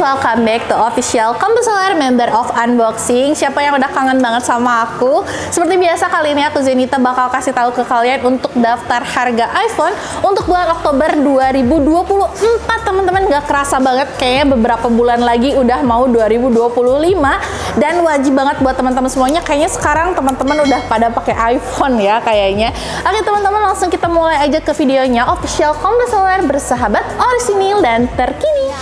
welcome back to official Kompuseller member of unboxing. Siapa yang udah kangen banget sama aku? Seperti biasa kali ini aku Zenita bakal kasih tahu ke kalian untuk daftar harga iPhone untuk bulan Oktober 2024, teman-teman. Gak kerasa banget, kayaknya beberapa bulan lagi udah mau 2025 dan wajib banget buat teman-teman semuanya. Kayaknya sekarang teman-teman udah pada pakai iPhone ya kayaknya. Oke teman-teman, langsung kita mulai aja ke videonya. Official Kompuseller bersahabat, orisinil dan terkini.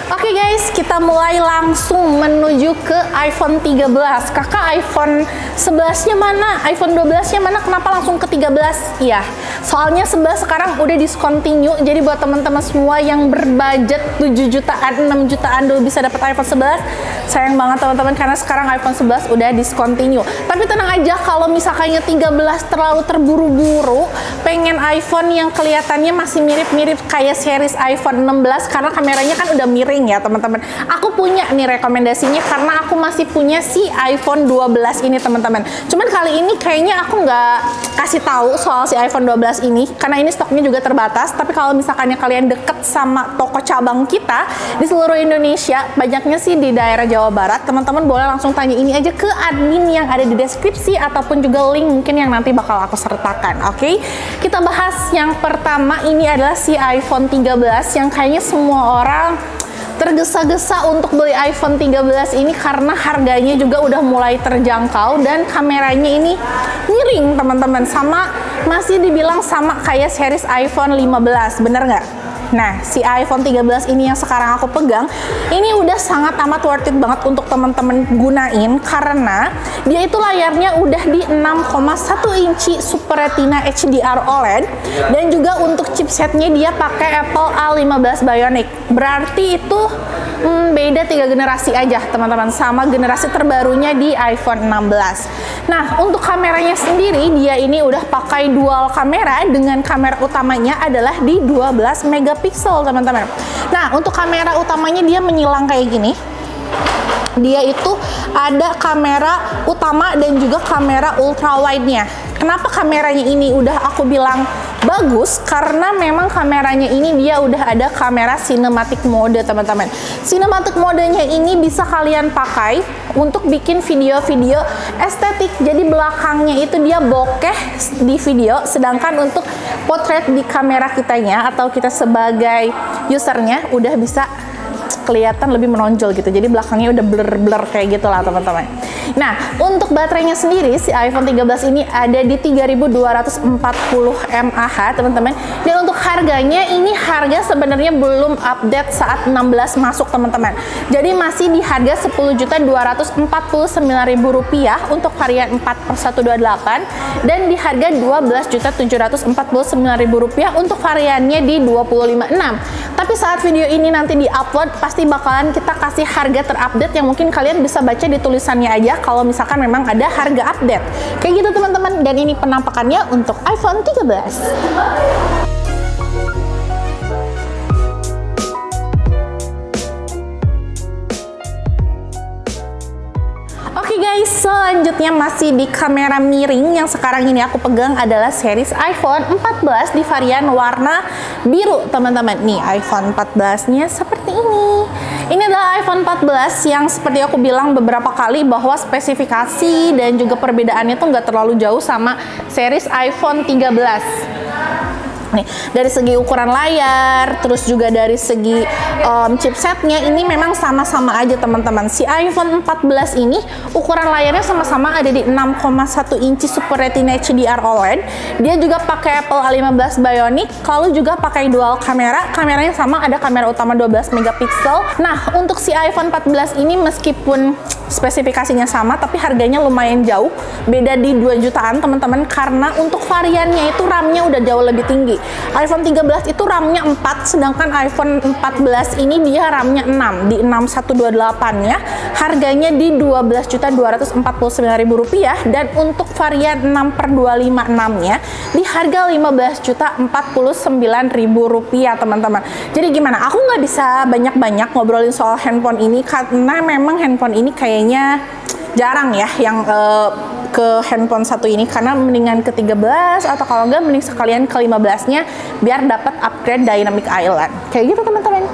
Oke guys, kita mulai langsung menuju ke iPhone 13. Kakak iPhone 11-nya mana? iPhone 12-nya mana? Kenapa langsung ke 13? Iya, soalnya 11 sekarang udah discontinue. Jadi buat teman-teman semua yang berbudget 7 jutaan, 6 jutaan dulu bisa dapat iPhone 11. Sayang banget teman-teman karena sekarang iPhone 11 udah discontinue. Tapi tenang aja, kalau misalkannya 13 terlalu terburu-buru, pengen iPhone yang kelihatannya masih mirip-mirip kayak series iPhone 16 karena kameranya kan udah miring ya teman-teman. Aku punya nih rekomendasinya karena aku masih punya si iPhone 12 ini teman-teman. Cuman kali ini kayaknya aku nggak kasih tahu soal si iPhone 12 ini karena ini stoknya juga terbatas. Tapi kalau misalkannya kalian deket sama toko cabang kita di seluruh Indonesia, banyaknya sih di daerah Jawa Barat, teman-teman boleh langsung tanya ini aja ke admin yang ada di deskripsi ataupun juga link mungkin yang nanti bakal aku sertakan. Oke, kita bahas yang pertama. Ini adalah si iPhone 13 yang kayaknya semua orang tergesa-gesa untuk beli iPhone 13 ini karena harganya juga udah mulai terjangkau dan kameranya ini miring teman-teman, sama masih dibilang sama kayak series iPhone 15, bener nggak? Nah, si iPhone 13 ini yang sekarang aku pegang, ini udah sangat amat worth it banget untuk teman-teman gunain karena dia itu layarnya udah di 6,1 inci Super Retina HDR OLED dan juga untuk chipsetnya dia pakai Apple A15 Bionic. Berarti itu beda 3 generasi aja teman-teman sama generasi terbarunya di iPhone 16. Nah, untuk kameranya sendiri dia ini udah pakai dual kamera dengan kamera utamanya adalah di 12 megapiksel teman-teman. Nah, untuk kamera utamanya dia menyilang kayak gini. Dia itu ada kamera utama dan juga kamera ultra wide-nya. Kenapa kameranya ini udah aku bilang bagus? Karena memang kameranya ini dia udah ada kamera cinematic mode teman-teman. Cinematic modenya ini bisa kalian pakai untuk bikin video-video estetik. Jadi belakangnya itu dia bokeh di video, sedangkan untuk potret di kamera kitanya atau kita sebagai usernya udah bisa kelihatan lebih menonjol gitu. Jadi belakangnya udah blur-blur kayak gitu lah teman-teman. Nah, untuk baterainya sendiri si iPhone 13 ini ada di 3240 mAh teman-teman. Dan untuk harganya ini harga sebenarnya belum update saat 16 masuk teman-teman. Jadi masih di harga Rp10.249.000 untuk varian 4/128 dan di harga Rp12.749.000 untuk variannya di 256. Tapi saat video ini nanti di-upload pasti bakalan kita kasih harga terupdate yang mungkin kalian bisa baca di tulisannya aja kalau misalkan memang ada harga update. Kayak gitu teman-teman, dan ini penampakannya untuk iPhone 13. Oke guys, selanjutnya masih di kamera miring yang sekarang ini aku pegang adalah series iPhone 14 di varian warna biru teman-teman. Nih iPhone 14-nya seperti ini. Ini adalah iPhone 14 yang seperti aku bilang beberapa kali bahwa spesifikasi dan juga perbedaannya tuh nggak terlalu jauh sama series iPhone 13. Nih, dari segi ukuran layar, terus juga dari segi chipsetnya ini memang sama-sama aja teman-teman. Si iPhone 14 ini ukuran layarnya sama-sama ada di 6,1 inci Super Retina HDR OLED. Dia juga pakai Apple A15 Bionic, lalu juga pakai dual kamera. Kameranya sama, ada kamera utama 12 megapiksel. Nah, untuk si iPhone 14 ini meskipun spesifikasinya sama, tapi harganya lumayan jauh, beda di 2 jutaan teman-teman, karena untuk variannya itu RAM-nya udah jauh lebih tinggi. iPhone 13 itu RAM-nya 4, sedangkan iPhone 14 ini dia RAM-nya 6, di 6128-nya. Harganya di Rp12.249.000 dan untuk varian 6/256-nya di harga Rp15.049.000 teman-teman. Jadi gimana? Aku nggak bisa banyak-banyak ngobrolin soal handphone ini karena memang handphone ini kayaknya jarang ya yang ke handphone satu ini, karena mendingan ke 13 atau kalau enggak mending sekalian ke 15-nya biar dapat upgrade Dynamic Island. Kayak gitu teman-teman.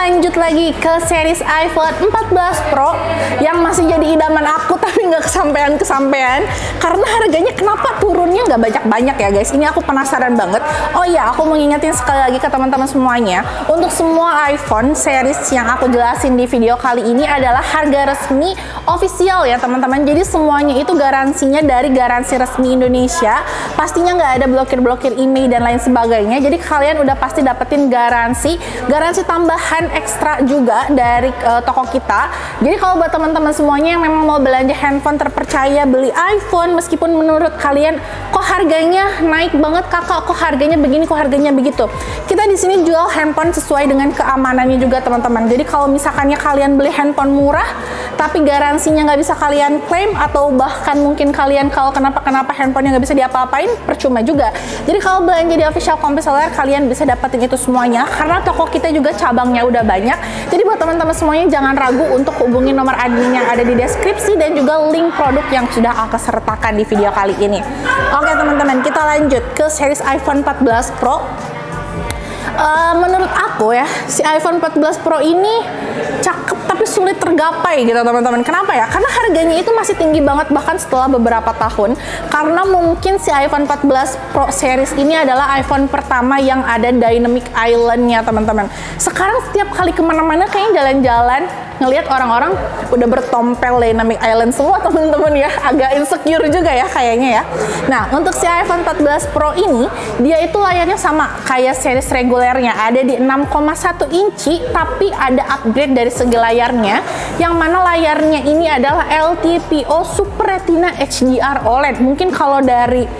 Lanjut lagi ke series iPhone 14 Pro yang masih jadi idaman aku tapi nggak kesampean karena harganya kenapa turunnya nggak banyak-banyak ya guys. Ini aku penasaran banget. Oh iya, aku mau ngingetin sekali lagi ke teman-teman semuanya, untuk semua iPhone series yang aku jelasin di video kali ini adalah harga resmi official ya teman-teman. Jadi semuanya itu garansinya dari garansi resmi Indonesia, pastinya nggak ada blokir-blokir email dan lain sebagainya. Jadi kalian udah pasti dapetin garansi tambahan ekstra juga dari toko kita. Jadi kalau buat teman-teman semuanya yang memang mau belanja handphone terpercaya, beli iPhone meskipun menurut kalian kok harganya naik banget kakak, kok harganya begini, kok harganya begitu, kita di sini jual handphone sesuai dengan keamanannya juga teman-teman. Jadi kalau misalkannya kalian beli handphone murah tapi garansinya nggak bisa kalian klaim, atau bahkan mungkin kalian kalau kenapa-kenapa handphonenya nggak bisa diapa-apain, percuma juga. Jadi kalau belanja di official Kompi Seller kalian bisa dapetin itu semuanya karena toko kita juga cabangnya udah banyak. Jadi buat teman-teman semuanya jangan ragu untuk hubungi nomor admin yang ada di deskripsi dan juga link produk yang sudah aku sertakan di video kali ini. Oke teman-teman, kita lanjut ke series iPhone 14 Pro. Menurut aku ya, si iPhone 14 Pro ini cakep tapi sulit tergapai gitu teman-teman. Kenapa ya? Karena harganya itu masih tinggi banget bahkan setelah beberapa tahun. Karena mungkin si iPhone 14 Pro series ini adalah iPhone pertama yang ada Dynamic Island-nya teman-teman. Sekarang setiap kali kemana-mana kayaknya jalan-jalan ngelihat orang-orang udah bertompel Dynamic Island semua teman-teman ya. Agak insecure juga ya kayaknya ya. Nah, untuk si iPhone 14 Pro ini, dia itu layarnya sama kayak series regulernya, ada di 6,1 inci tapi ada upgrade dari segi layarnya, yang mana layarnya ini adalah LTPO Super Retina HDR OLED. Mungkin kalau dari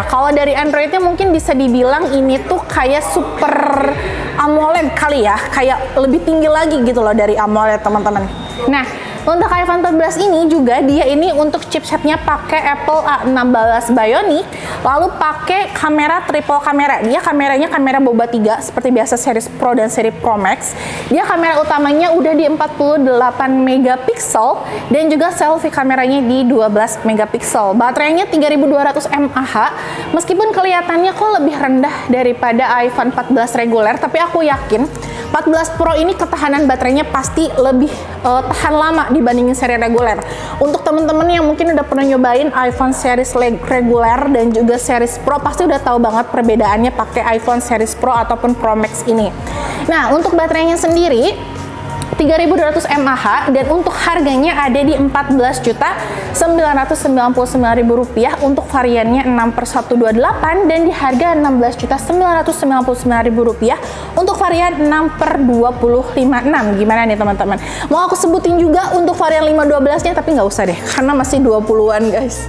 kalau dari Androidnya mungkin bisa dibilang ini tuh kayak Super AMOLED kali ya, kayak lebih tinggi lagi gitu loh dari AMOLED teman-teman. Nah, untuk iPhone 14 ini juga dia ini untuk chipsetnya pakai Apple A16 Bionic, lalu pakai kamera triple kamera. Dia kameranya kamera boba 3 seperti biasa series Pro dan seri Pro Max. Dia kamera utamanya udah di 48 megapiksel dan juga selfie kameranya di 12 megapiksel. Baterainya 3200 mAh. Meskipun kelihatannya kok lebih rendah daripada iPhone 14 reguler, tapi aku yakin 14 Pro ini ketahanan baterainya pasti lebih tahan lama dibandingin seri reguler. Untuk teman-teman yang mungkin udah pernah nyobain iPhone series reguler dan juga series Pro, pasti udah tahu banget perbedaannya pakai iPhone series Pro ataupun Pro Max ini. Nah, untuk baterainya sendiri 3200 mAh dan untuk harganya ada di Rp14.999.000 untuk variannya 6/128 dan di harga Rp16.999.000 untuk varian 6/2056. Gimana nih teman-teman? Mau aku sebutin juga untuk varian 512-nya tapi nggak usah deh karena masih 20-an guys.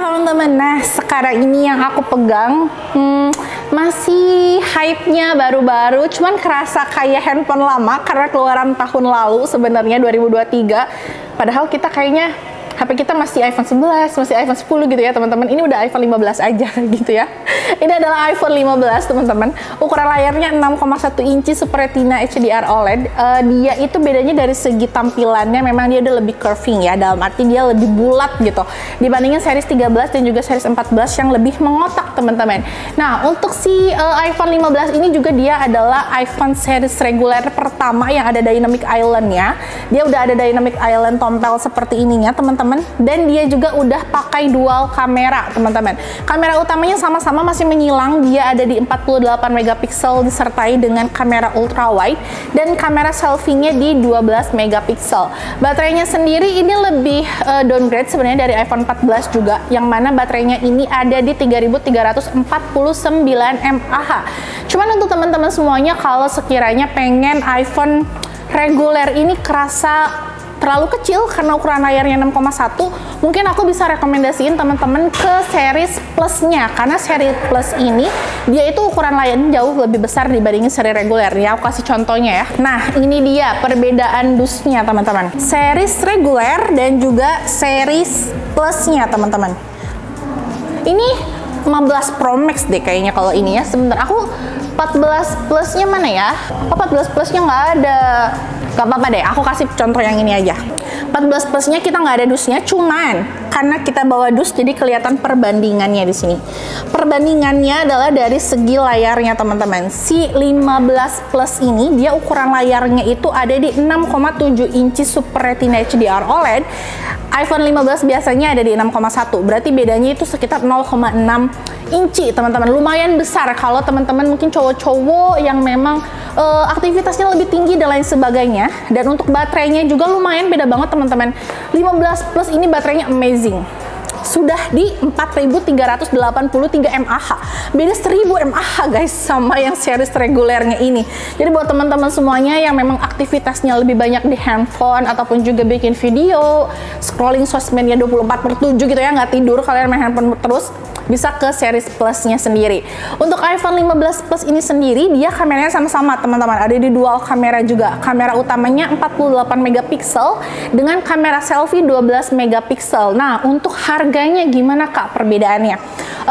Teman-teman, nah sekarang ini yang aku pegang masih hype-nya baru-baru, cuman kerasa kayak handphone lama karena keluaran tahun lalu sebenarnya 2023. Padahal kita kayaknya HP kita masih iPhone 11, masih iPhone 10 gitu ya teman-teman. Ini udah iPhone 15 aja gitu ya. Ini adalah iPhone 15 teman-teman. Ukuran layarnya 6,1 inci Super Retina HDR OLED. Dia itu bedanya dari segi tampilannya, memang dia udah lebih curving ya. Dalam arti dia lebih bulat gitu dibandingin series 13 dan juga series 14 yang lebih mengotak teman-teman. Nah, untuk si iPhone 15 ini juga dia adalah iPhone series reguler pertama yang ada Dynamic Island-nya. Dia udah ada Dynamic Island tompel seperti ininya teman-teman. Dan dia juga udah pakai dual kamera teman-teman. Kamera utamanya sama-sama masih menyilang, dia ada di 48 megapiksel disertai dengan kamera ultra wide dan kamera selfie-nya di 12 megapiksel. Baterainya sendiri ini lebih downgrade sebenarnya dari iPhone 14 juga, yang mana baterainya ini ada di 3349 mAh. Cuman untuk teman-teman semuanya kalau sekiranya pengen iPhone reguler ini kerasa terlalu kecil karena ukuran layarnya 6,1. Mungkin aku bisa rekomendasiin teman-teman ke series plusnya, karena seri plus ini dia itu ukuran layarnya jauh lebih besar dibandingin seri reguler ya. Aku kasih contohnya ya. Nah, ini dia perbedaan dusnya teman-teman. Series reguler dan juga series plusnya teman-teman. Ini 15 Pro Max deh kayaknya kalau ini ya. Sebentar, aku 14 plusnya mana ya? Oh, 14 plusnya nggak ada. Gak apa-apa deh, aku kasih contoh yang ini aja. 14 plusnya kita nggak ada dusnya, cuman karena kita bawa dus jadi kelihatan perbandingannya di sini. Perbandingannya adalah dari segi layarnya teman-teman. Si 15 plus ini dia ukuran layarnya itu ada di 6,7 inci Super Retina HDR OLED. iPhone 15 biasanya ada di 6,1, berarti bedanya itu sekitar 0,6 inci teman-teman. Lumayan besar kalau teman-teman mungkin cowok-cowok yang memang aktivitasnya lebih tinggi dan lain sebagainya. Dan untuk baterainya juga lumayan beda banget teman-teman. 15 plus ini baterainya amazing, sudah di 4383 mAh, beda 1000 mAh guys sama yang series regulernya ini. Jadi buat teman-teman semuanya yang memang aktivitasnya lebih banyak di handphone ataupun juga bikin video, scrolling sosmednya 24/7 gitu ya, nggak tidur kalian main handphone terus, bisa ke series plusnya sendiri. Untuk iPhone 15 Plus ini sendiri dia kameranya sama-sama teman-teman, ada di dual kamera juga. Kamera utamanya 48 megapiksel dengan kamera selfie 12 megapiksel. Nah, untuk harganya gimana Kak perbedaannya?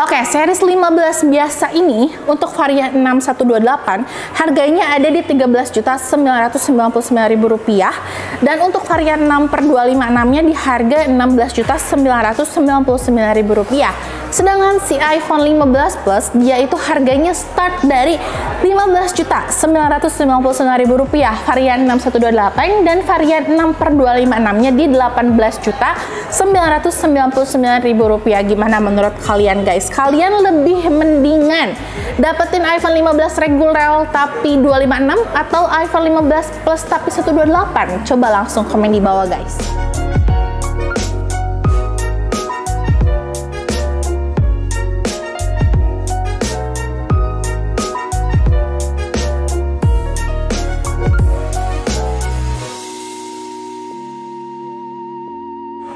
Oke, series 15 biasa ini untuk varian 6128 harganya ada di Rp13.999.000 dan untuk varian 6/256-nya di harga Rp16.999.000. Sedangkan si iPhone 15 Plus dia itu harganya start dari Rp15.999.000 varian 6128 dan varian 6/256-nya di Rp18.999.000. Gimana menurut kalian guys? Kalian lebih mendingan dapetin iPhone 15 reguler tapi 256 atau iPhone 15 Plus tapi 128? Coba langsung komen di bawah guys.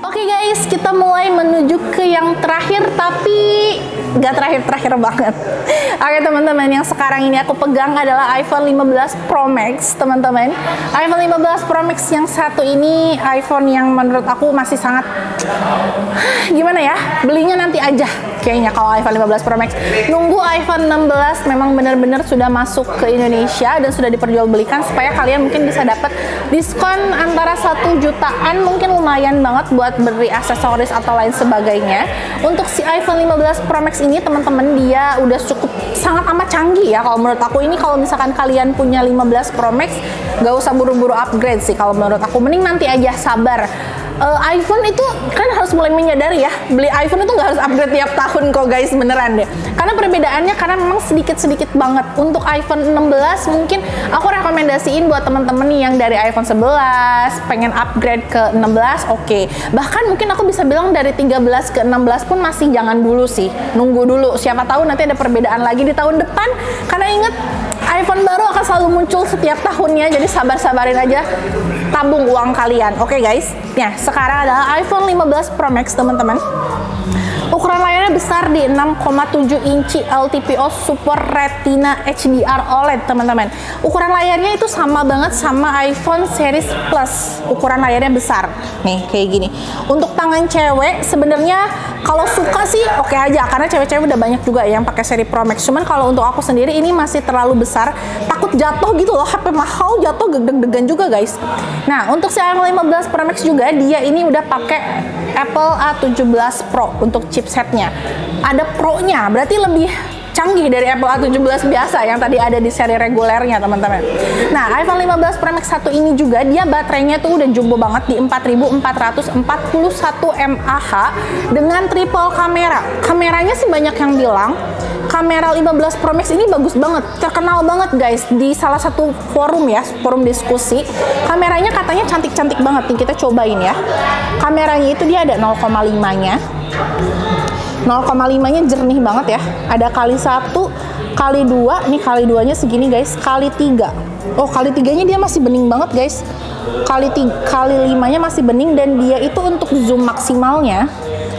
Oke guys, kita mulai menuju ke yang terakhir, tapi gak terakhir-terakhir banget. Oke teman-teman, yang sekarang ini aku pegang adalah iPhone 15 Pro Max teman-teman. iPhone 15 Pro Max yang satu ini iPhone yang menurut aku masih sangat gimana ya, belinya nanti aja kayaknya kalau iPhone 15 Pro Max. Nunggu iPhone 16 memang benar-benar sudah masuk ke Indonesia dan sudah diperjualbelikan supaya kalian mungkin bisa dapat diskon antara 1 jutaan, mungkin lumayan banget buat beli aksesoris atau lain sebagainya. Untuk si iPhone 15 Pro Max ini teman-teman dia udah cukup sangat amat canggih ya kalau menurut aku. Ini kalau misalkan kalian punya 15 Pro Max gak usah buru-buru upgrade sih kalau menurut aku, mending nanti aja sabar. iPhone itu kan harus mulai menyadari ya, beli iPhone itu nggak harus upgrade tiap tahun kok guys, beneran deh. Karena perbedaannya karena memang sedikit-sedikit banget. Untuk iPhone 16 mungkin aku rekomendasiin buat temen-temen yang dari iPhone 11 pengen upgrade ke 16, oke. Bahkan mungkin aku bisa bilang dari 13 ke 16 pun masih jangan dulu sih, nunggu dulu. Siapa tahu nanti ada perbedaan lagi di tahun depan. Karena inget, iPhone baru akan selalu muncul setiap tahunnya, jadi sabar-sabarin aja, tabung uang kalian, oke guys. Nah, sekarang adalah iPhone 15 Pro Max teman-teman. Ukuran layarnya besar di 6,7 inci LTPO Super Retina HDR OLED teman-teman. Ukuran layarnya itu sama banget sama iPhone series Plus. Ukuran layarnya besar. Nih, kayak gini. Untuk tangan cewek sebenarnya kalau suka sih oke aja, karena cewek-cewek udah banyak juga yang pakai seri Pro Max. Cuman kalau untuk aku sendiri ini masih terlalu besar. Takut jatuh gitu loh, HP mahal jatuh deg-degan juga guys. Nah, untuk si iPhone 15 Pro Max juga dia ini udah pakai Apple A17 Pro untuk chipsetnya. Ada Pro-nya, berarti lebih canggih dari Apple A17 biasa yang tadi ada di seri regulernya teman-teman. Nah, iPhone 15 Pro Max 1 ini juga dia baterainya tuh udah jumbo banget di 4441 mAh dengan triple kamera. Kameranya sih banyak yang bilang kamera 15 Pro Max ini bagus banget, terkenal banget guys di salah satu forum ya, forum diskusi. Kameranya katanya cantik-cantik banget nih, kita cobain ya. Kameranya itu dia ada 0,5-nya. 0,5-nya jernih banget ya. Ada kali 1, kali 2, nih kali 2-nya segini guys, kali 3. Oh, kali 3-nya dia masih bening banget guys. Kali 5-nya masih bening, dan dia itu untuk zoom maksimalnya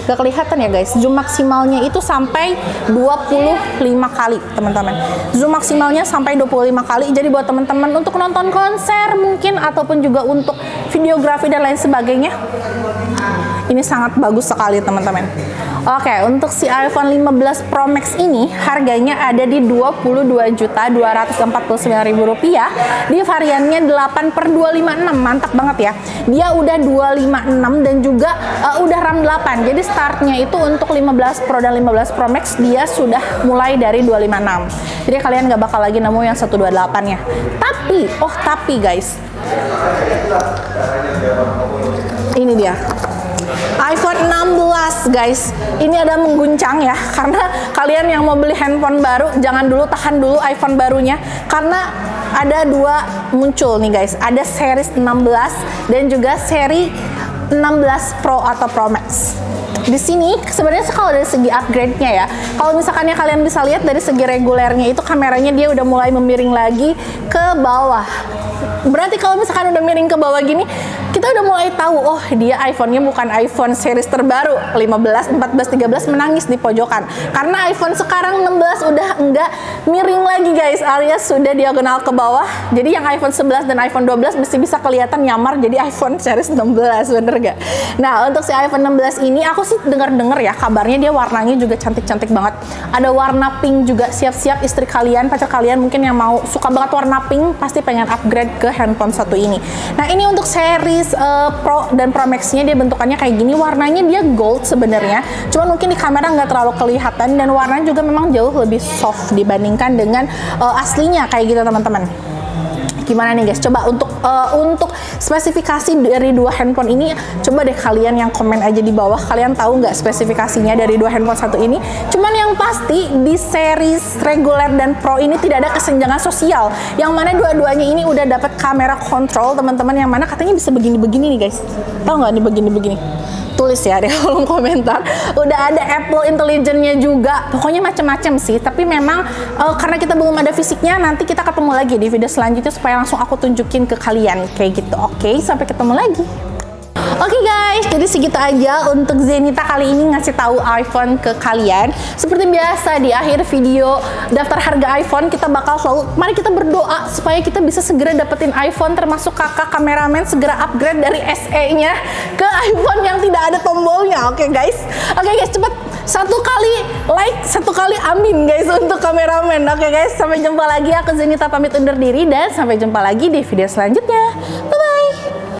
gak kelihatan ya guys. Zoom maksimalnya itu sampai 25 kali teman-teman. Zoom maksimalnya sampai 25 kali. Jadi buat teman-teman untuk nonton konser mungkin, ataupun juga untuk videografi dan lain sebagainya, ini sangat bagus sekali teman-teman. Oke, untuk si iPhone 15 Pro Max ini harganya ada di Rp22.249.000 di variannya 8/256. Mantap banget ya. Dia udah 256 dan juga udah RAM 8. Jadi startnya itu untuk 15 Pro dan 15 Pro Max dia sudah mulai dari 256. Jadi kalian nggak bakal lagi nemu yang 128 ya. Tapi guys, ini dia iPhone 16 guys. Ini ada mengguncang ya, karena kalian yang mau beli handphone baru jangan dulu, tahan dulu iPhone barunya, karena ada 2 muncul nih guys. Ada series 16 dan juga seri 16 Pro atau Pro Max. Di sini sebenarnya kalau dari segi upgrade-nya ya, kalau misalkan kalian bisa lihat dari segi regulernya itu kameranya dia udah mulai memiring lagi ke bawah. Berarti kalau misalkan udah miring ke bawah gini, kita udah mulai tahu, oh dia iPhone-nya bukan iPhone series terbaru 15, 14, 13 menangis di pojokan. Karena iPhone sekarang 16 udah enggak miring lagi guys, alias sudah diagonal ke bawah. Jadi yang iPhone 11 dan iPhone 12 mesti bisa kelihatan nyamar jadi iPhone series 16, bener gak? Nah, untuk si iPhone 16 ini aku sih denger-denger ya, kabarnya dia warnanya juga cantik-cantik banget. Ada warna pink juga, siap-siap istri kalian, pacar kalian mungkin yang mau suka banget warna pink, pasti pengen upgrade ke handphone satu ini. Nah, ini untuk series Pro dan Pro Max-nya dia bentukannya kayak gini. Warnanya dia gold sebenarnya, cuman mungkin di kamera nggak terlalu kelihatan, dan warnanya juga memang jauh lebih soft dibandingkan dengan aslinya kayak gitu teman-teman. Gimana nih guys? Coba untuk spesifikasi dari 2 handphone ini, coba deh kalian yang komen aja di bawah, kalian tahu nggak spesifikasinya dari 2 handphone satu ini. Cuman yang pasti di series reguler dan Pro ini tidak ada kesenjangan sosial, yang mana dua-duanya ini udah dapat kamera kontrol teman-teman, yang mana katanya bisa begini-begini nih guys. Tahu nggak nih begini-begini? Tulis ya di kolom komentar. Udah ada Apple Intelligence-nya juga. Pokoknya macam-macam sih. Tapi memang karena kita belum ada fisiknya, nanti kita ketemu lagi di video selanjutnya supaya langsung aku tunjukin ke kalian kayak gitu. Oke, sampai ketemu lagi. Oke guys, jadi segitu aja untuk Zenita kali ini ngasih tahu iPhone ke kalian. Seperti biasa di akhir video daftar harga iPhone kita bakal selalu, mari kita berdoa supaya kita bisa segera dapetin iPhone, termasuk kakak kameramen segera upgrade dari SE-nya ke iPhone yang tidak ada tombolnya. Oke guys, cepet 1 kali like, 1 kali amin guys untuk kameramen. Oke guys, sampai jumpa lagi. Aku Zenita pamit undur diri dan sampai jumpa lagi di video selanjutnya. Bye bye.